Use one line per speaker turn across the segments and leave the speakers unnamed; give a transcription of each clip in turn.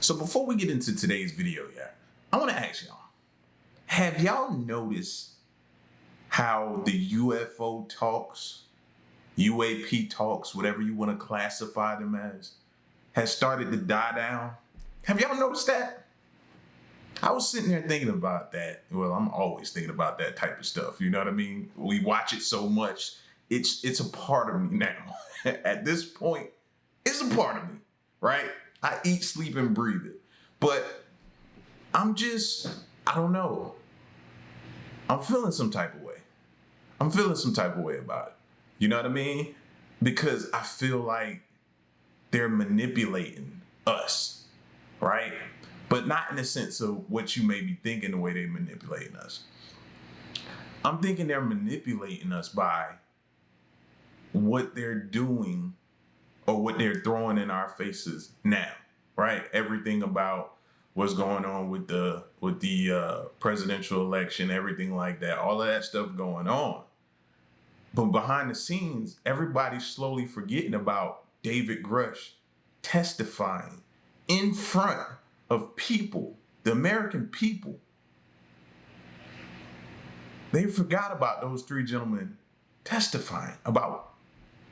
So before we get into today's video, I want to ask y'all, have y'all noticed how the UFO talks, UAP talks, whatever you want to classify them as, has started to die down? Have y'all noticed that? I was sitting there thinking about that. Well, I'm always thinking about that type of stuff. You know what I mean? We watch it so much. It's a part of me now. At this point, it's a part of me, right? I eat, sleep, and breathe it. But I don't know. I'm feeling some type of way. I'm feeling some type of way about it. You know what I mean? Because I feel like they're manipulating us, right? But not in the sense of what you may be thinking the way they're manipulating us. I'm thinking they're manipulating us by what they're doing or what they're throwing in our faces now, right? Everything about what's going on with the presidential election, everything like that, all of that stuff going on. But behind the scenes, everybody's slowly forgetting about David Grush testifying in front of people, the American people. They forgot about those three gentlemen testifying about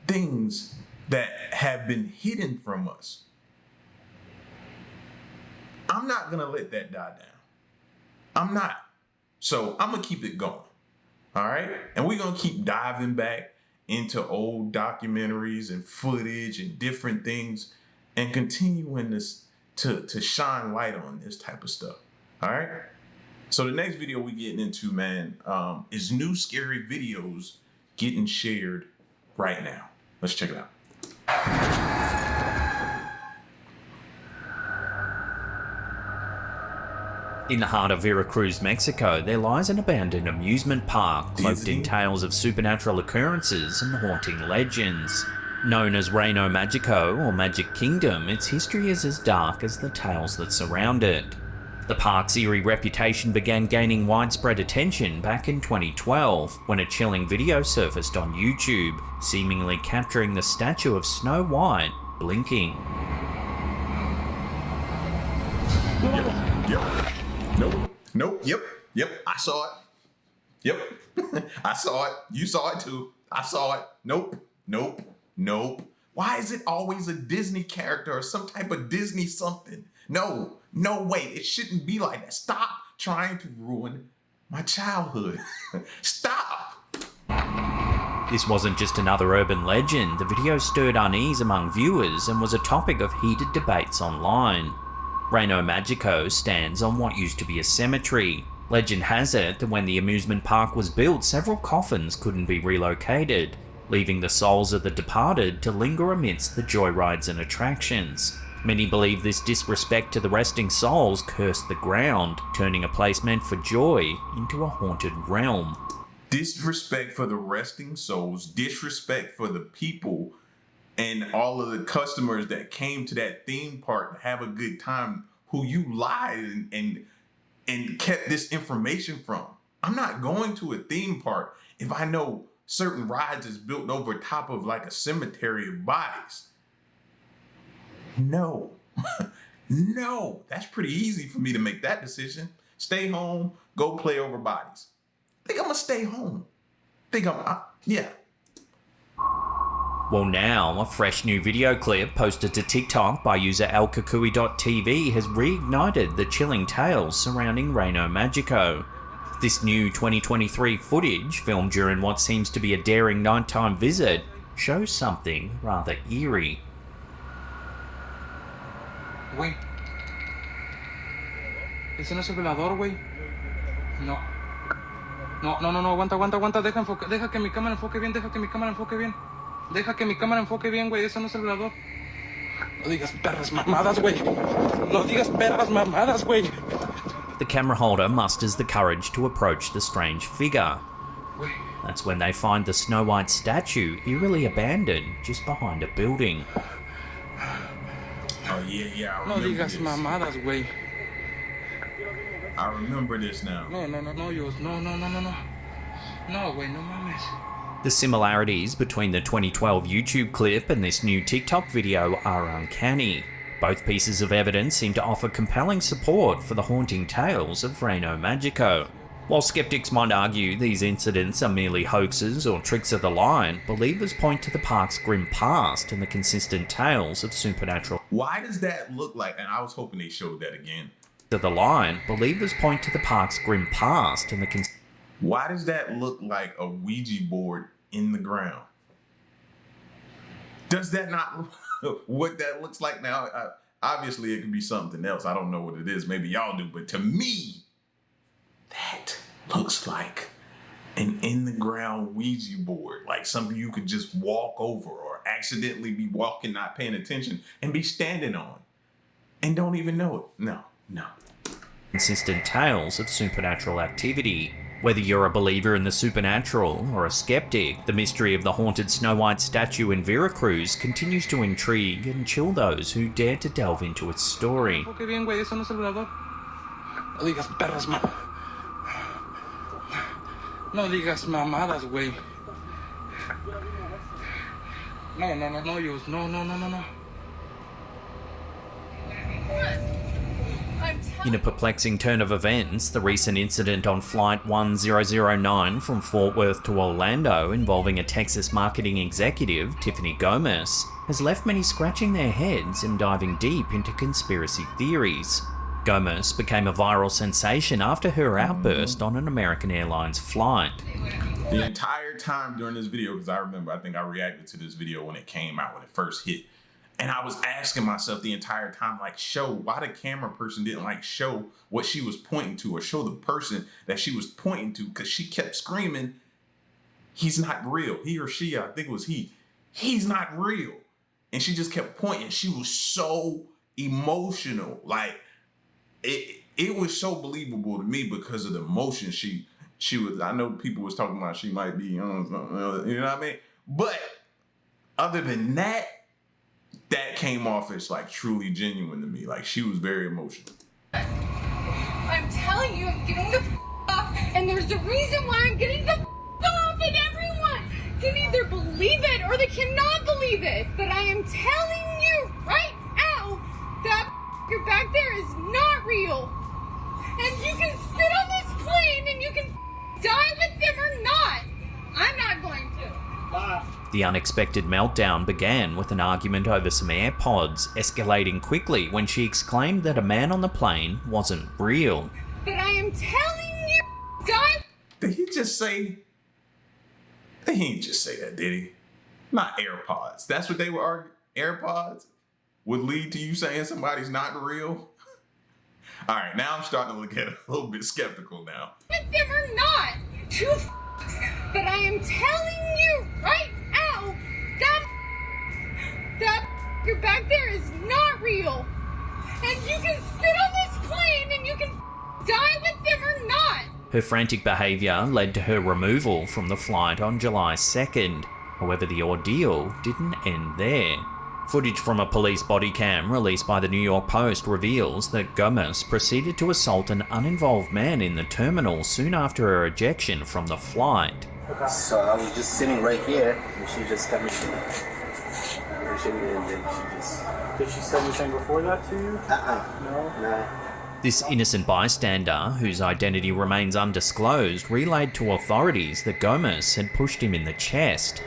things that have been hidden from us. I'm not gonna let that die down. I'm not. So I'm gonna keep it going. All right? And we're gonna keep diving back into old documentaries and footage and different things and continuing this to shine light on this type of stuff. All right? So the next video we getting into, man, is new scary videos getting shared right now. Let's check it out.
In the heart of Veracruz, Mexico, there lies an abandoned amusement park cloaked in tales of supernatural occurrences and haunting legends. Known as Rhino Magico or Magic Kingdom, its history is as dark as the tales that surround it. The park's eerie reputation began gaining widespread attention back in 2012 when a chilling video surfaced on YouTube, seemingly capturing the statue of Snow White blinking.
Yep, I saw it. Yep, I saw it. You saw it too. I saw it. Nope. Why is it always a Disney character or some type of Disney something? No way. It shouldn't be like that. Stop trying to ruin my childhood. Stop.
This wasn't just another urban legend. The video stirred unease among viewers and was a topic of heated debates online. Rhino Magico stands on what used to be a cemetery. Legend has it that when the amusement park was built, several coffins couldn't be relocated, leaving the souls of the departed to linger amidst the joyrides and attractions. Many believe this disrespect to the resting souls cursed the ground, turning a place meant for joy into a haunted realm.
Disrespect for the resting souls, disrespect for the people and all of the customers that came to that theme park to have a good time, who you lied and kept this information from. I'm not going to a theme park if I know certain rides is built over top of like a cemetery of bodies. No, that's pretty easy for me to make that decision. Stay home, go play over bodies. Think I'm gonna stay home. Yeah.
Well, now, a fresh new video clip posted to TikTok by user elkakui.tv has reignited the chilling tales surrounding Rhino Magico. This new 2023 footage, filmed during what seems to be a daring nighttime visit, shows something rather eerie.
Güey. Ese no es el velador, güey. No, aguanta. Deja que mi cámara enfoque bien, güey. Ese no es el velador. No digas perras mamadas, güey.
The camera holder musters the courage to approach the strange figure. That's when they find the Snow White statue eerily abandoned just behind a building.
Oh yeah, I
No
remember
digas
this.
mamadas, güey.
I remember this now.
No, Yos. No, güey, no mames.
The similarities between the 2012 YouTube clip and this new TikTok video are uncanny. Both pieces of evidence seem to offer compelling support for the haunting tales of Rhino Magico. While skeptics might argue these incidents are merely hoaxes or tricks of the line, believers point to the park's grim past and the consistent tales of supernatural.
Why does that look like, and I was hoping they showed that again.
To the line, believers point to the park's grim past and the
Why does that look like a Ouija board in the ground? Does that not look what that looks like now? Obviously, it could be something else. I don't know what it is. Maybe y'all do. But to me, that looks like an in-the-ground Ouija board. Like something you could just walk over or accidentally be walking, not paying attention, and be standing on. And don't even know it. No.
consistent tales of supernatural activity. Whether you're a believer in the supernatural or a skeptic, the mystery of the haunted Snow White statue in Veracruz continues to intrigue and chill those who dare to delve into its story.
Ok, bien, güey, eso no es el velador. No digas perras, ma. No digas mamadas, güey. No, Yus. No.
In a perplexing turn of events, the recent incident on Flight 1009 from Fort Worth to Orlando involving a Texas marketing executive, Tiffany Gomez, has left many scratching their heads and diving deep into conspiracy theories. Gomez became a viral sensation after her outburst on an American Airlines flight.
The entire time during this video, because I think I reacted to this video when it came out, when it first hit. And I was asking myself the entire time, like, why the camera person didn't like show what she was pointing to or show the person that she was pointing to, because she kept screaming, he's not real. He or she, I think it was he. He's not real. And she just kept pointing. She was so emotional. Like, it was so believable to me because of the emotion she was. I know people was talking about she might be on something, you know what I mean? But other than that, that came off as like truly genuine to me. Like, she was very emotional.
I'm telling you, I'm getting the off, and there's a reason why I'm getting the off, and everyone can either believe it or they cannot believe it. But I am telling you right now that you're back there is not real. And you can sit on this plane and you can die with them or not. I'm not going to. Bye.
The unexpected meltdown began with an argument over some AirPods, escalating quickly when she exclaimed that a man on the plane wasn't real.
But I am telling you, die.
Did he just say? He didn't just say that, did he? Not AirPods. That's what they were arguing. AirPods would lead to you saying somebody's not real? All right, now I'm starting to look at it a little bit skeptical now.
With them or not. But I am telling you right now that you're back there is not real. And you can sit on this plane and you can die with them or not.
Her frantic behaviour led to her removal from the flight on July 2nd. However, the ordeal didn't end there. Footage from a police body cam released by the New York Post reveals that Gomez proceeded to assault an uninvolved man in the terminal soon after her ejection from the flight.
So I was just sitting right here, and she just kept me shooting.
Did she say anything before that to you?
No.
This innocent bystander, whose identity remains undisclosed, relayed to authorities that Gomez had pushed him in the chest,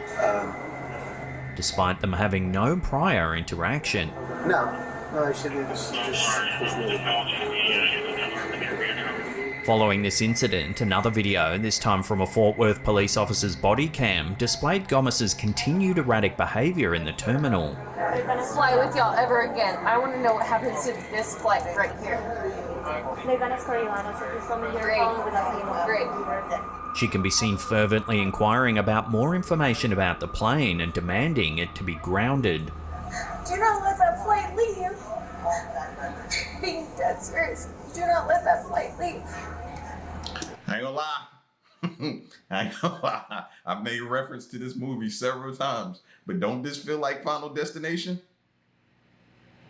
despite them having no prior interaction.
No, she didn't. She just pushed me.
Following this incident, another video, this time from a Fort Worth police officer's body cam, displayed Gomez's continued erratic behaviour in the terminal.
I'm gonna fly with y'all ever again. I want to know what happens to this flight right here. Great.
She can be seen fervently inquiring about more information about the plane and demanding it to be grounded.
Do not let that flight leave. Being dead serious. Do not let that flight leave.
I ain't gonna lie. I've made reference to this movie several times, but don't this feel like Final Destination?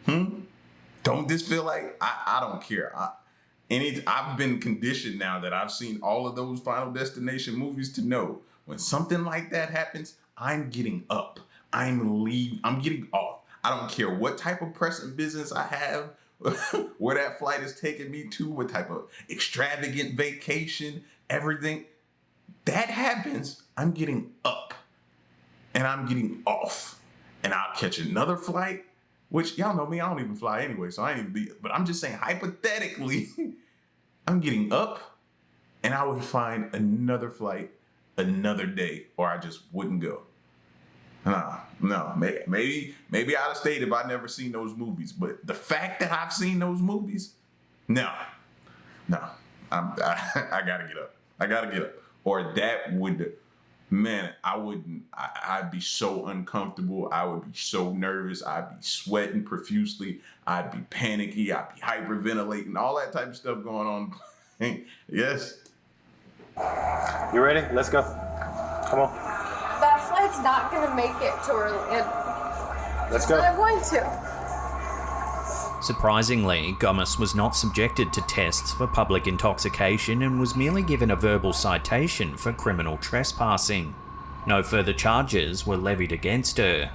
Don't this feel like, I don't care. I've been conditioned now that I've seen all of those Final Destination movies to know when something like that happens, I'm getting up. I'm getting off. I don't care what type of pressing business I have, where that flight is taking me to, what type of extravagant vacation, everything. That happens, I'm getting up and I'm getting off. And I'll catch another flight, which y'all know me, I don't even fly anyway, so I ain't even be, but I'm just saying hypothetically, I'm getting up and I would find another flight another day, or I just wouldn't go. No, maybe I'd have stayed if I'd never seen those movies. But the fact that I've seen those movies, no, I gotta get up. I gotta get up. Or that would, man, I wouldn't. I'd be so uncomfortable. I would be so nervous. I'd be sweating profusely. I'd be panicky. I'd be hyperventilating. All that type of stuff going on. Yes.
You ready? Let's go. Come on.
That flight's not going to make it to Orlando.
Let's go.
I'm going to.
Surprisingly, Gomes was not subjected to tests for public intoxication and was merely given a verbal citation for criminal trespassing. No further charges were levied against her.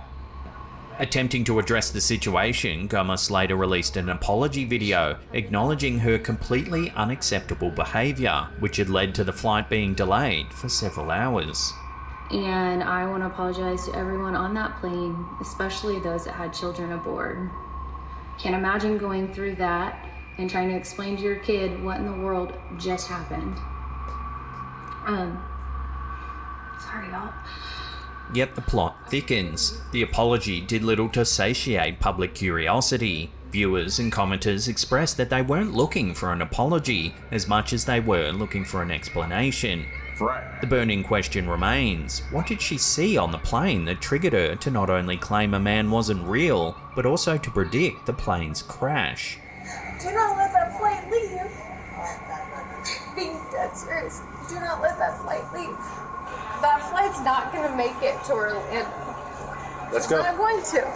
Attempting to address the situation, Gomes later released an apology video acknowledging her completely unacceptable behaviour, which had led to the flight being delayed for several hours.
And I want to apologize to everyone on that plane, especially those that had children aboard. Can't imagine going through that and trying to explain to your kid what in the world just happened. Sorry, y'all.
Yet the plot thickens. The apology did little to satiate public curiosity. Viewers and commenters expressed that they weren't looking for an apology as much as they were looking for an explanation.
Right.
The burning question remains, what did she see on the plane that triggered her to not only claim a man wasn't real, but also to predict the plane's crash?
Do not let that flight leave. Being dead serious. Do not let that flight leave. That flight's not going to make it to Orlando.
Let's go.
I'm going to.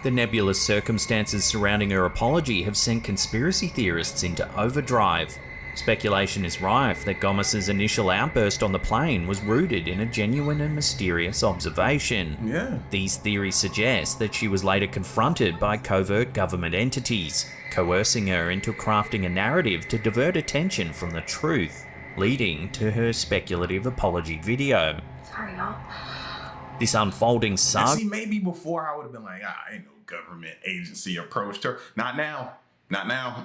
The nebulous circumstances surrounding her apology have sent conspiracy theorists into overdrive. Speculation is rife that Gomes's initial outburst on the plane was rooted in a genuine and mysterious observation.
Yeah.
These theories suggest that she was later confronted by covert government entities, coercing her into crafting a narrative to divert attention from the truth, leading to her speculative apology video.
Sorry, y'all.
This unfolding
And
saga.
see, maybe before I would have been like, ain't no government agency approached her. Not now. Not now.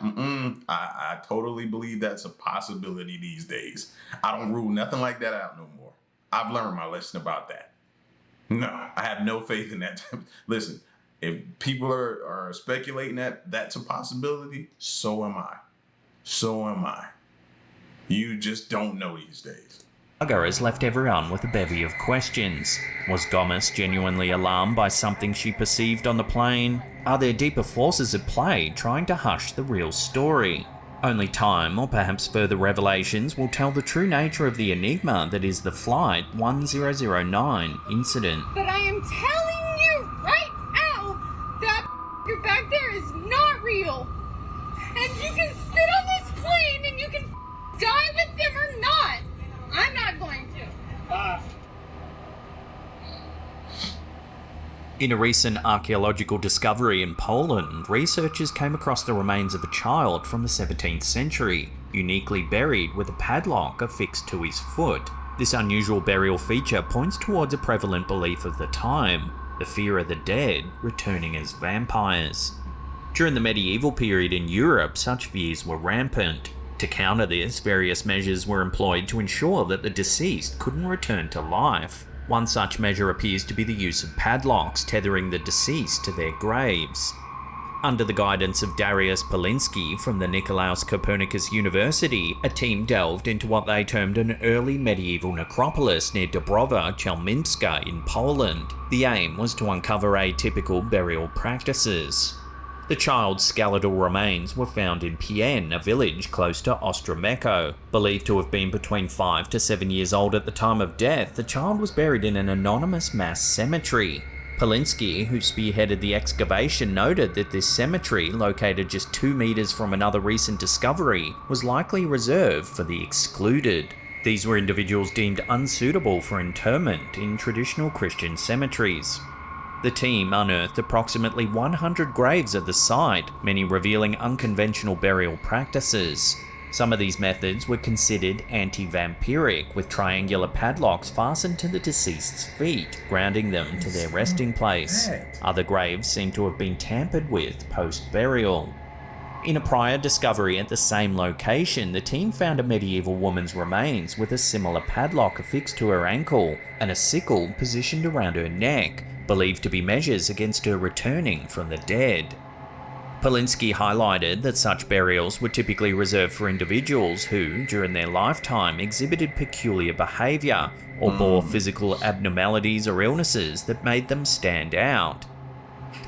I totally believe that's a possibility these days. I don't rule nothing like that out no more. I've learned my lesson about that. No, I have no faith in that. Listen, if people are speculating that that's a possibility, so am I. So am I. You just don't know these days.
Saga has left everyone with a bevy of questions. Was Gomes genuinely alarmed by something she perceived on the plane? Are there deeper forces at play trying to hush the real story? Only time, or perhaps further revelations, will tell the true nature of the enigma that is the Flight 1009 incident.
But I am telling you right now, that you're back there is not real. And you can sit on this plane and you can die with them or not. I'm not going to.
In a recent archaeological discovery in Poland, researchers came across the remains of a child from the 17th century, uniquely buried with a padlock affixed to his foot. This unusual burial feature points towards a prevalent belief of the time, the fear of the dead returning as vampires. During the medieval period in Europe, such fears were rampant. To counter this, various measures were employed to ensure that the deceased couldn't return to life. One such measure appears to be the use of padlocks tethering the deceased to their graves. Under the guidance of Dariusz Polinsky from the Nicolaus Copernicus University, a team delved into what they termed an early medieval necropolis near Dąbrowa Chelmińska in Poland. The aim was to uncover atypical burial practices. The child's skeletal remains were found in Pień, a village close to Ostrołęka. Believed to have been between 5 to 7 years old at the time of death, the child was buried in an anonymous mass cemetery. Polinsky, who spearheaded the excavation, noted that this cemetery, located just 2 meters from another recent discovery, was likely reserved for the excluded. These were individuals deemed unsuitable for interment in traditional Christian cemeteries. The team unearthed approximately 100 graves at the site, many revealing unconventional burial practices. Some of these methods were considered anti-vampiric, with triangular padlocks fastened to the deceased's feet, grounding them to their resting place. Other graves seem to have been tampered with post-burial. In a prior discovery at the same location, the team found a medieval woman's remains with a similar padlock affixed to her ankle and a sickle positioned around her neck, believed to be measures against her returning from the dead. Polinsky highlighted that such burials were typically reserved for individuals who, during their lifetime, exhibited peculiar behaviour or bore physical abnormalities or illnesses that made them stand out.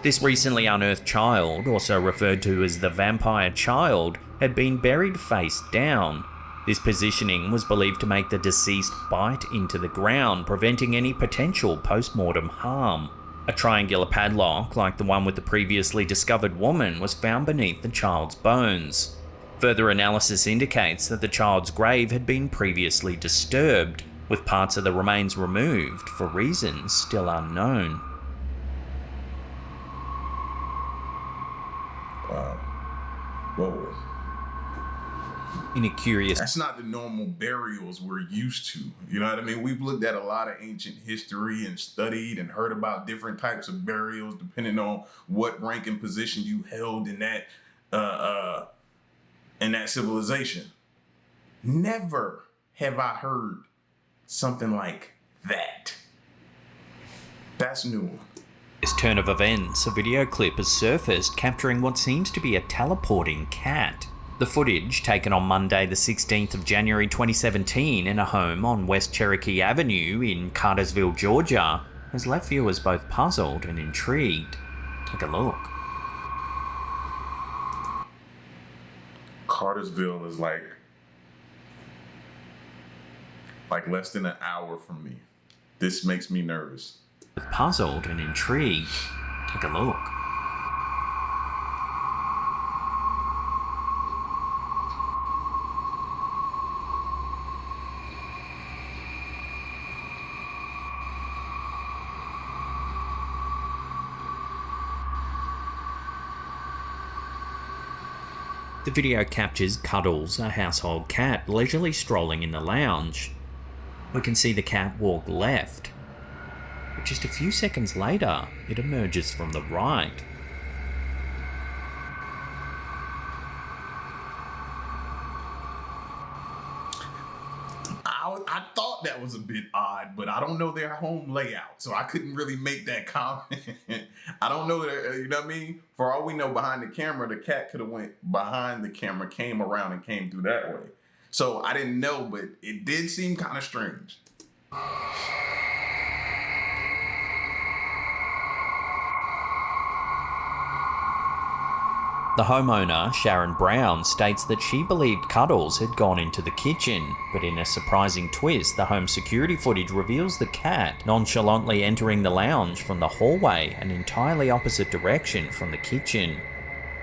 This recently unearthed child, also referred to as the vampire child, had been buried face down. This positioning was believed to make the deceased bite into the ground, preventing any potential post-mortem harm. A triangular padlock, like the one with the previously discovered woman, was found beneath the child's bones. Further analysis indicates that the child's grave had been previously disturbed, with parts of the remains removed for reasons still unknown.
Wow. Whoa.
In a curious...
That's not the normal burials we're used to. You know what I mean? We've looked at a lot of ancient history and studied and heard about different types of burials depending on what rank and position you held in that civilization. Never have I heard something like that. That's new.
This turn of events, a video clip has surfaced capturing what seems to be a teleporting cat. The footage, taken on Monday the 16th of January 2017 in a home on West Cherokee Avenue in Cartersville, Georgia, has left viewers both puzzled and intrigued. Take a look.
Cartersville is like less than an hour from me. This makes me nervous.
Puzzled and intrigued. Take a look. The video captures Cuddles, a household cat, leisurely strolling in the lounge. We can see the cat walk left, but just a few seconds later, it emerges from the right.
I thought that was a bit odd, but I don't know their home layout, so I couldn't really make that comment. I don't know, you know what I mean? For all we know, behind the camera, the cat could have went behind the camera, came around and came through that way. So I didn't know, but it did seem kind of strange.
The homeowner, Sharon Brown, states that she believed Cuddles had gone into the kitchen, but in a surprising twist, the home security footage reveals the cat nonchalantly entering the lounge from the hallway, an entirely opposite direction from the kitchen.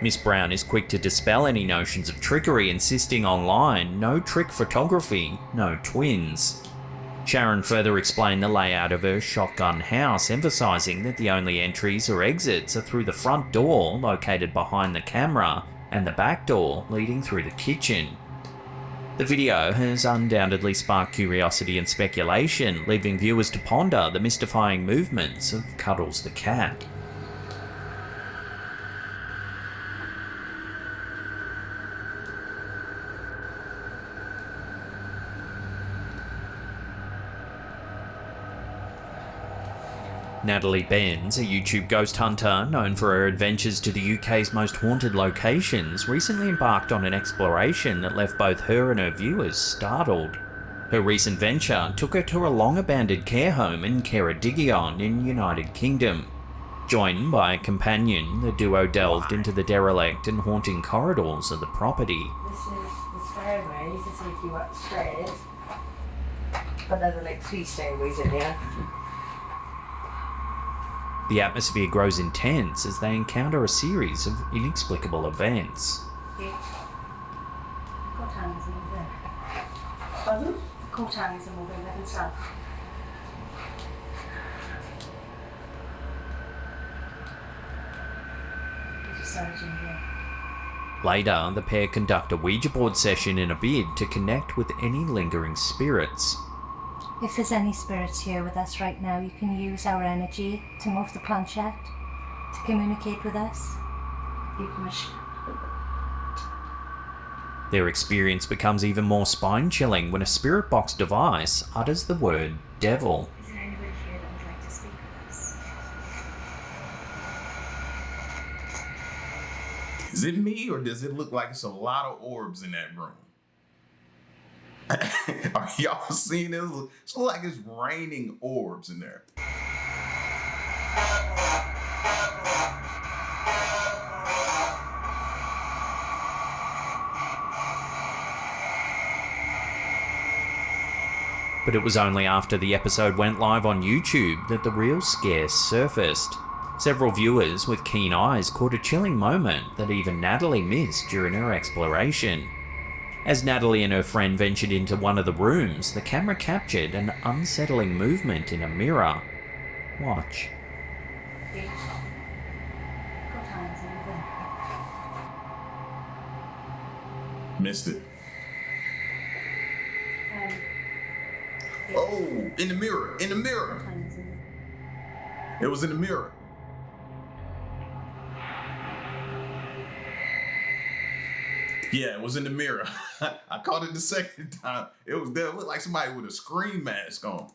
Miss Brown is quick to dispel any notions of trickery, insisting online, no trick photography, no twins. Sharon further explained the layout of her shotgun house, emphasising that the only entries or exits are through the front door, located behind the camera, and the back door, leading through the kitchen. The video has undoubtedly sparked curiosity and speculation, leaving viewers to ponder the mystifying movements of Cuddles the cat. Natalie Benz, a YouTube ghost hunter known for her adventures to the UK's most haunted locations, recently embarked on an exploration that left both her and her viewers startled. Her recent venture took her to a long-abandoned care home in Ceredigion in United Kingdom. Joined by a companion, the duo delved into the derelict and haunting corridors of the property.
This is the stairway to take you upstairs, but there's like 3 stairways in here.
The atmosphere grows intense as they encounter a series of inexplicable events. Later, the pair conduct a Ouija board session in a bid to connect with any lingering spirits.
If there's any spirits here with us right now, you can use our energy to move the planchette to communicate with us.
Their experience becomes even more spine-chilling when a spirit box device utters the word devil.
Is there anybody here that would like to speak with us?
Is it me, or does it look like it's a lot of orbs in that room? Are y'all seeing this? It's like it's raining orbs in there.
But it was only after the episode went live on YouTube that the real scare surfaced. Several viewers with keen eyes caught a chilling moment that even Natalie missed during her exploration. As Natalie and her friend ventured into one of the rooms, the camera captured an unsettling movement in a mirror. Watch.
Missed it. Oh, in the mirror, in the mirror. It was in the mirror. Yeah, it was in the mirror. I caught it the second time. It was there. It looked like somebody with a scream mask on.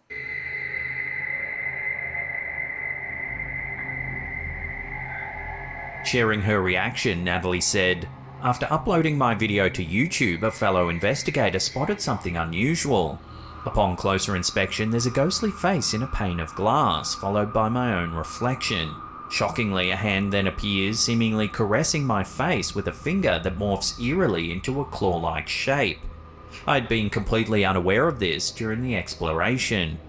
Sharing her reaction, Natalie said, "After uploading my video to YouTube, a fellow investigator spotted something unusual. Upon closer inspection, there's a ghostly face in a pane of glass, followed by my own reflection. Shockingly, a hand then appears, seemingly caressing my face with a finger that morphs eerily into a claw-like shape. I'd been completely unaware of this during the exploration.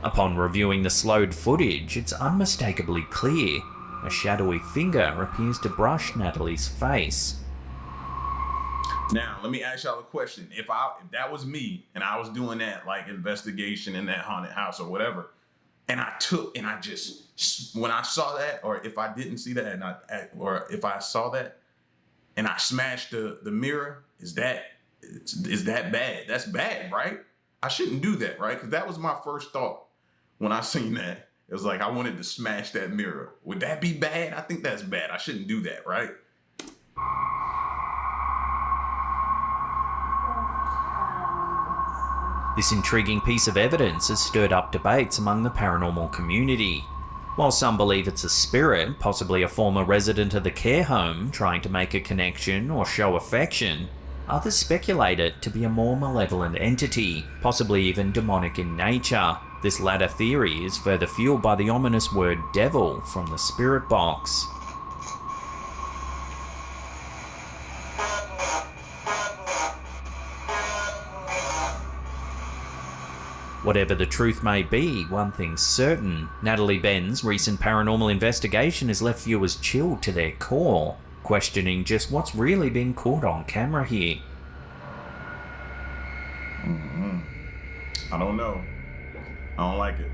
Upon reviewing the slowed footage, it's unmistakably clear. A shadowy finger appears to brush Natalie's face."
Now, let me ask y'all a question. If that was me and I was doing that like investigation in that haunted house or whatever, and when I saw that, or if I didn't see that, or if I saw that and I smashed the mirror, is that bad? That's bad, right? I shouldn't do that, right? Because that was my first thought when I seen that. It was like I wanted to smash that mirror. Would that be bad? I think that's bad. I shouldn't do that, right?
This intriguing piece of evidence has stirred up debates among the paranormal community. While some believe it's a spirit, possibly a former resident of the care home, trying to make a connection or show affection, others speculate it to be a more malevolent entity, possibly even demonic in nature. This latter theory is further fueled by the ominous word devil from the spirit box. Whatever the truth may be, one thing's certain: Natalie Benn's recent paranormal investigation has left viewers chilled to their core, questioning just what's really been caught on camera here.
I don't know. I don't like it.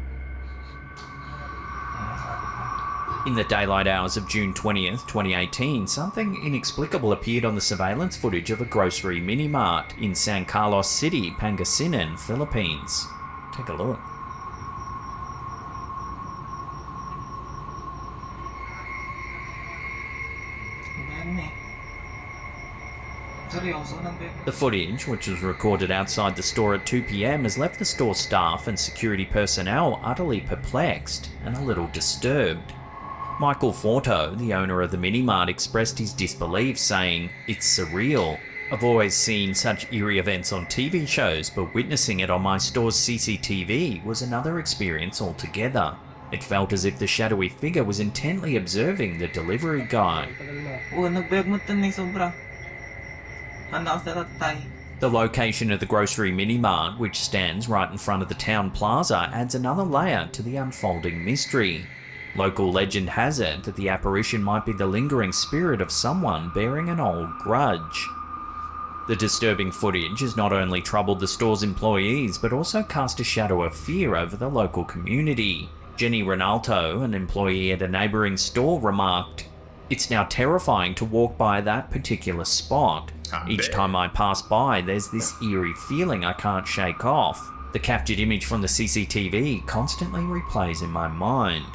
In the daylight hours of June 20th, 2018, something inexplicable appeared on the surveillance footage of a grocery mini-mart in San Carlos City, Pangasinan, Philippines. Take a look. The footage, which was recorded outside the store at 2 PM, has left the store staff and security personnel utterly perplexed and a little disturbed. Michael Forto, the owner of the mini-mart, expressed his disbelief, saying, "It's surreal. I've always seen such eerie events on TV shows, but witnessing it on my store's CCTV was another experience altogether. It felt as if the shadowy figure was intently observing the delivery guy." The location of the grocery mini-mart, which stands right in front of the town plaza, adds another layer to the unfolding mystery. Local legend has it that the apparition might be the lingering spirit of someone bearing an old grudge. The disturbing footage has not only troubled the store's employees, but also cast a shadow of fear over the local community. Jenny Ronaldo, an employee at a neighbouring store, remarked, It's now terrifying to walk by that particular spot. Each time I pass by, there's this eerie feeling I can't shake off. The captured image from the CCTV constantly replays in my mind.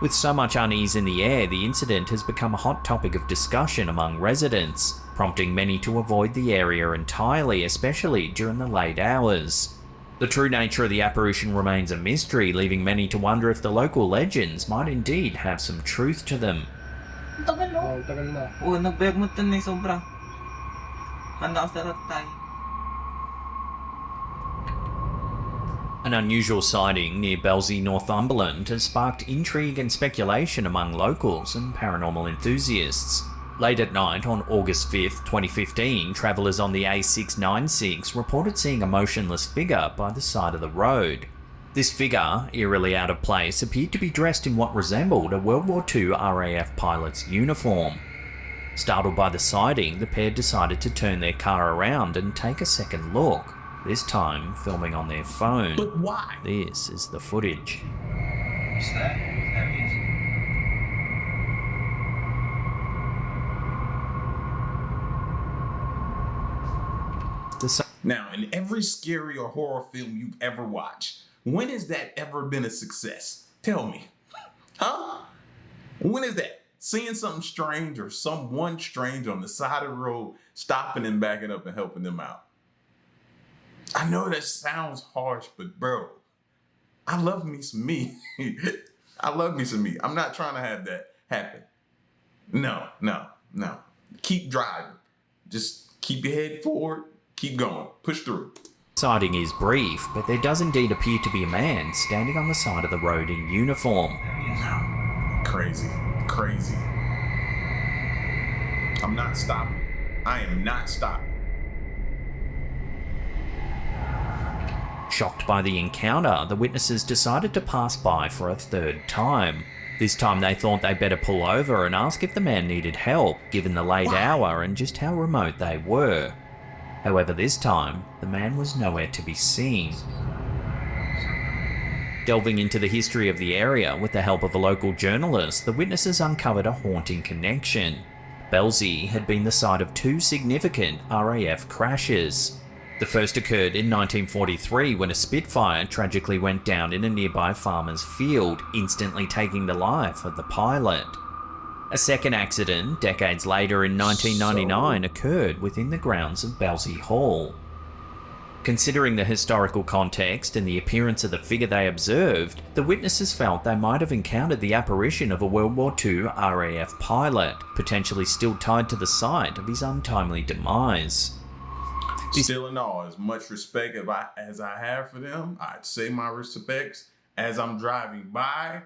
With so much unease in the air, the incident has become a hot topic of discussion among residents, prompting many to avoid the area entirely, especially during the late hours. The true nature of the apparition remains a mystery, leaving many to wonder if the local legends might indeed have some truth to them.
Tagal na. Oo, nagbayag na eh, sobra. Handa sa ratay.
An unusual sighting near Belsey, Northumberland has sparked intrigue and speculation among locals and paranormal enthusiasts. Late at night on August 5th, 2015, travellers on the A696 reported seeing a motionless figure by the side of the road. This figure, eerily out of place, appeared to be dressed in what resembled a World War II RAF pilot's uniform. Startled by the sighting, the pair decided to turn their car around and take a second look, this time filming on their phone.
But why?
This is the footage.
What's that? There he is.
Now, in every scary or horror film you've ever watched, when has that ever been a success? Tell me. Huh? When is that? Seeing something strange or someone strange on the side of the road, stopping and backing up and helping them out. I know that sounds harsh, but bro, I love me some me. I love me some me. I'm not trying to have that happen. No. Keep driving. Just keep your head forward. Keep going. Push through.
Sighting is brief, but there does indeed appear to be a man standing on the side of the road in uniform.
Crazy. I'm not stopping. I am not stopping.
Shocked by the encounter, the witnesses decided to pass by for a third time. This time they thought they'd better pull over and ask if the man needed help, given the late hour and just how remote they were. However, this time, the man was nowhere to be seen. Delving into the history of the area with the help of a local journalist, the witnesses uncovered a haunting connection. Belsey had been the site of two significant RAF crashes. The first occurred in 1943 when a Spitfire tragically went down in a nearby farmer's field, instantly taking the life of the pilot. A second accident, decades later in 1999, occurred within the grounds of Belsey Hall. Considering the historical context and the appearance of the figure they observed, the witnesses felt they might have encountered the apparition of a World War II RAF pilot, potentially still tied to the site of his untimely demise.
Still in all, as much respect as I have for them, I'd say my respects as I'm driving by,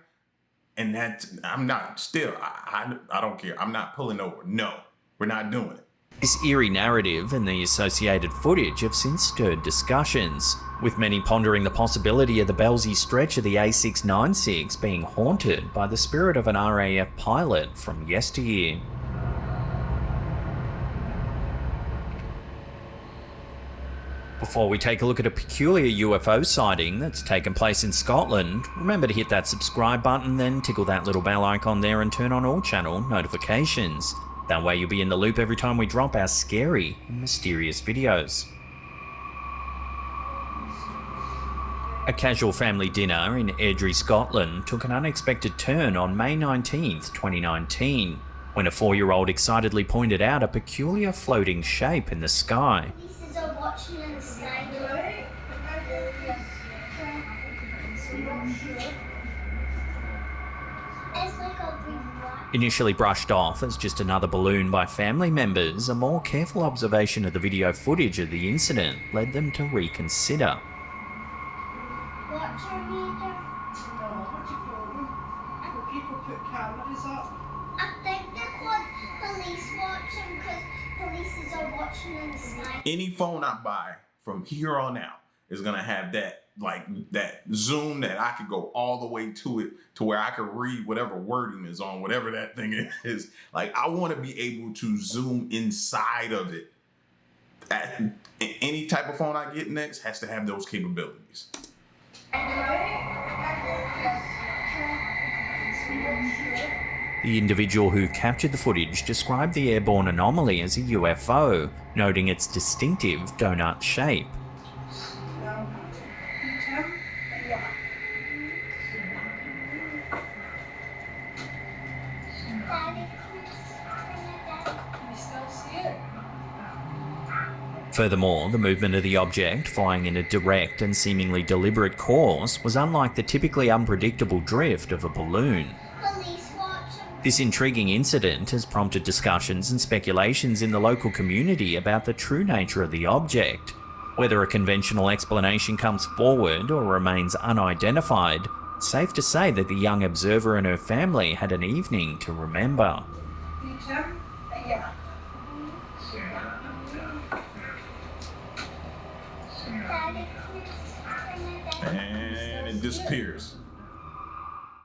and that I'm not still, I don't care. I'm not pulling over. No, we're not doing it.
This eerie narrative and the associated footage have since stirred discussions, with many pondering the possibility of the Belsey stretch of the A696 being haunted by the spirit of an RAF pilot from yesteryear. Before we take a look at a peculiar UFO sighting that's taken place in Scotland, remember to hit that subscribe button, then tickle that little bell icon there and turn on all channel notifications. That way you'll be in the loop every time we drop our scary and mysterious videos. A casual family dinner in Eerie, Scotland took an unexpected turn on May 19th, 2019, when a 4-year-old excitedly pointed out a peculiar floating shape in the sky. Initially brushed off as just another balloon by family members, a more careful observation of the video footage of the incident led them to reconsider.
Any phone I buy from here on out is gonna have that zoom that I could go all the way to it to where I could read whatever wording is on whatever that thing is. Like, I want to be able to zoom inside of it. Any type of phone I get next has to have those capabilities.
The individual who captured the footage described the airborne anomaly as a UFO, noting its distinctive donut shape. Furthermore, the movement of the object, flying in a direct and seemingly deliberate course, was unlike the typically unpredictable drift of a balloon. This intriguing incident has prompted discussions and speculations in the local community about the true nature of the object. Whether a conventional explanation comes forward or remains unidentified, it's safe to say that the young observer and her family had an evening to remember.
And it disappears.